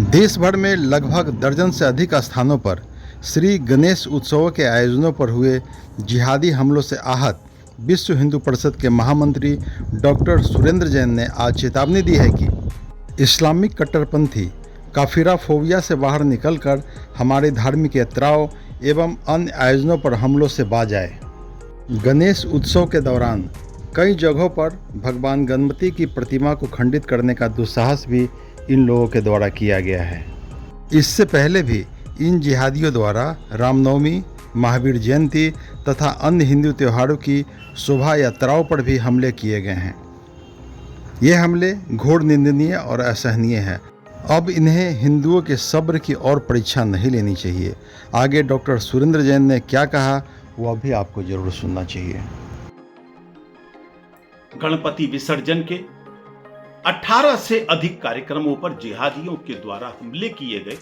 देश भर में लगभग दर्जन से अधिक स्थानों पर श्री गणेश उत्सवों के आयोजनों पर हुए जिहादी हमलों से आहत विश्व हिंदू परिषद के महामंत्री डॉक्टर सुरेंद्र जैन ने आज चेतावनी दी है कि इस्लामिक कट्टरपंथी काफिराफोबिया से बाहर निकलकर हमारे धार्मिक यात्राओं एवं अन्य आयोजनों पर हमलों से बाज आए। गणेश उत्सव के दौरान कई जगहों पर भगवान गणपति की प्रतिमा को खंडित करने का दुस्साहस भी इन लोगों के द्वारा किया गया है। इससे पहले भी इन जिहादियों द्वारा रामनवमी, महावीर जयंती तथा अन्य हिंदू त्योहारों की शोभा यात्राओं पर भी हमले किए गए हैं। ये हमले घोर निंदनीय और असहनीय हैं। अब इन्हें हिंदुओं के सब्र की और परीक्षा नहीं लेनी चाहिए। आगे डॉक्टर सुरेंद्र जैन ने क्या कहा वह भी आपको जरूर सुनना चाहिए। गणपति विसर्जन के 18 से अधिक कार्यक्रमों पर जिहादियों के द्वारा हमले किए गए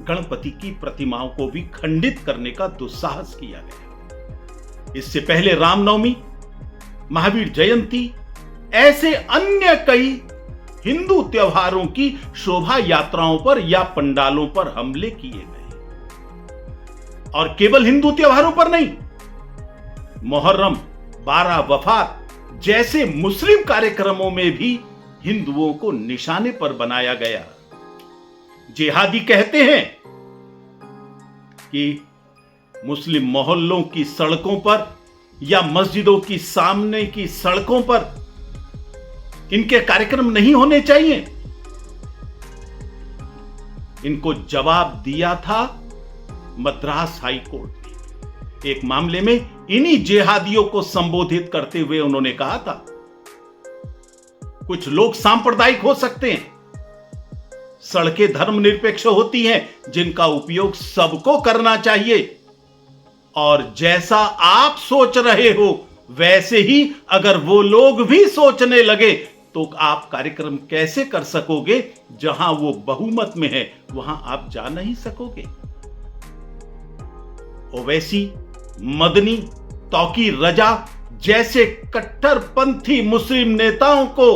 गणपति की प्रतिमाओं को भी खंडित करने का दुस्साहस किया गया। इससे पहले रामनवमी, महावीर जयंती ऐसे अन्य कई हिंदू त्योहारों की शोभा यात्राओं पर या पंडालों पर हमले किए गए। और केवल हिंदू त्योहारों पर नहीं, मुहर्रम, 12 वफात जैसे मुस्लिम कार्यक्रमों में भी हिंदुओं को निशाने पर बनाया गया। जिहादी कहते हैं कि मुस्लिम मोहल्लों की सड़कों पर या मस्जिदों की सामने की सड़कों पर इनके कार्यक्रम नहीं होने चाहिए। इनको जवाब दिया था मद्रास हाई कोर्ट ने। एक मामले में इन्हीं जिहादियों को संबोधित करते हुए उन्होंने कहा था, कुछ लोग सांप्रदायिक हो सकते हैं, सड़कें धर्मनिरपेक्ष होती हैं जिनका उपयोग सबको करना चाहिए, और जैसा आप सोच रहे हो वैसे ही अगर वो लोग भी सोचने लगे तो आप कार्यक्रम कैसे कर सकोगे? जहां वो बहुमत में है वहां आप जा नहीं सकोगे। ओवैसी, मदनी, तौकी रजा जैसे कट्टरपंथी मुस्लिम नेताओं को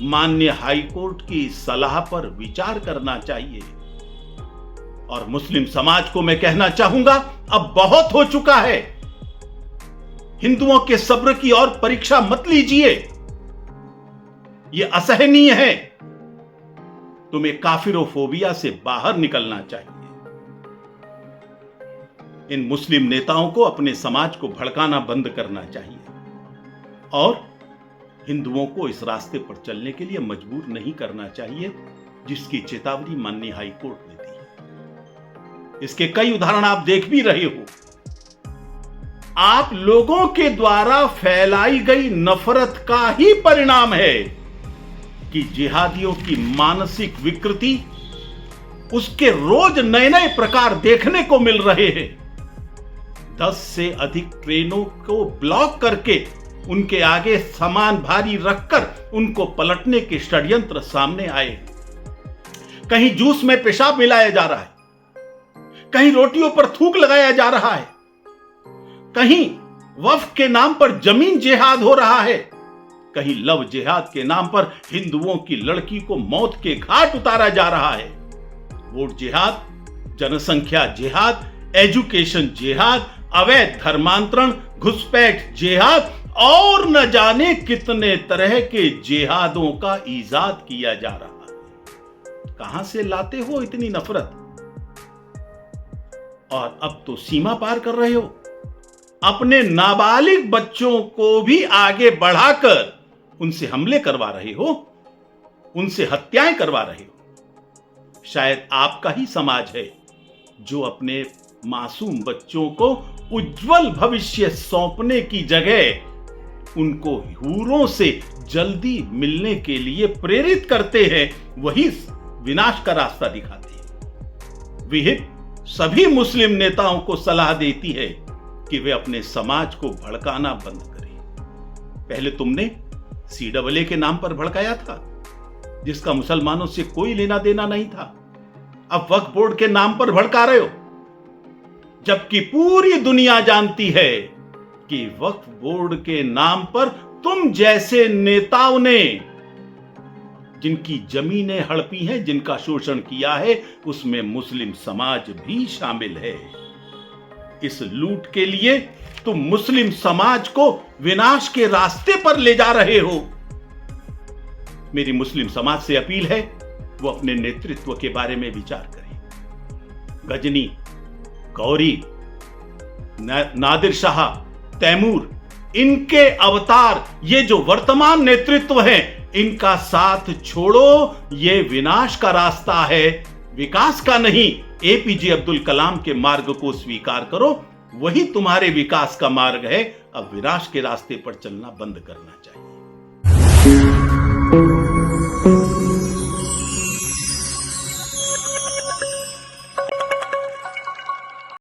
माननीय हाई कोर्ट की सलाह पर विचार करना चाहिए। और मुस्लिम समाज को मैं कहना चाहूंगा, अब बहुत हो चुका है। हिंदुओं के सब्र की और परीक्षा मत लीजिए, यह असहनीय है। तुम्हें काफिरोफोबिया से बाहर निकलना चाहिए। इन मुस्लिम नेताओं को अपने समाज को भड़काना बंद करना चाहिए और हिंदुओं को इस रास्ते पर चलने के लिए मजबूर नहीं करना चाहिए, जिसकी चेतावनी माननीय हाई कोर्ट ने दी है। इसके कई उदाहरण आप देख भी रहे हो। आप लोगों के द्वारा फैलाई गई नफरत का ही परिणाम है कि जिहादियों की मानसिक विकृति, उसके रोज नए नए प्रकार देखने को मिल रहे हैं। 10 से अधिक ट्रेनों को ब्लॉक करके उनके आगे सामान भारी रखकर उनको पलटने के षड्यंत्र सामने आए। कहीं जूस में पेशाब मिलाया जा रहा है, कहीं रोटियों पर थूक लगाया जा रहा है, कहीं वक्फ के नाम पर जमीन जिहाद हो रहा है, कहीं लव जिहाद के नाम पर हिंदुओं की लड़की को मौत के घाट उतारा जा रहा है। वोट जिहाद, जनसंख्या जिहाद, एजुकेशन जिहाद, अवैध धर्मांतरण, घुसपैठ जिहाद और न जाने कितने तरह के जिहादों का इजाद किया जा रहा है। कहां से लाते हो इतनी नफरत? और अब तो सीमा पार कर रहे हो। अपने नाबालिग बच्चों को भी आगे बढ़ाकर उनसे हमले करवा रहे हो, उनसे हत्याएं करवा रहे हो। शायद आपका ही समाज है जो अपने मासूम बच्चों को उज्जवल भविष्य सौंपने की जगह उनको हूरों से जल्दी मिलने के लिए प्रेरित करते हैं, वही विनाश का रास्ता दिखाते हैं। विहिप सभी मुस्लिम नेताओं को सलाह देती है कि वे अपने समाज को भड़काना बंद करें। पहले तुमने CAA के नाम पर भड़काया था, जिसका मुसलमानों से कोई लेना देना नहीं था। अब वक्फ बोर्ड के नाम पर भड़का रहे हो, जबकि पूरी दुनिया जानती है कि वक्फ बोर्ड के नाम पर तुम जैसे नेताओं ने जिनकी जमीनें हड़पी हैं, जिनका शोषण किया है, उसमें मुस्लिम समाज भी शामिल है। इस लूट के लिए तुम मुस्लिम समाज को विनाश के रास्ते पर ले जा रहे हो। मेरी मुस्लिम समाज से अपील है, वो अपने नेतृत्व के बारे में विचार करें। गजनी, गौरी, नादिर शाह, तैमूर, इनके अवतार, ये जो वर्तमान नेतृत्व है, इनका साथ छोड़ो। ये विनाश का रास्ता है, विकास का नहीं। एपीजे अब्दुल कलाम के मार्ग को स्वीकार करो, वही तुम्हारे विकास का मार्ग है। अब विनाश के रास्ते पर चलना बंद करना चाहिए।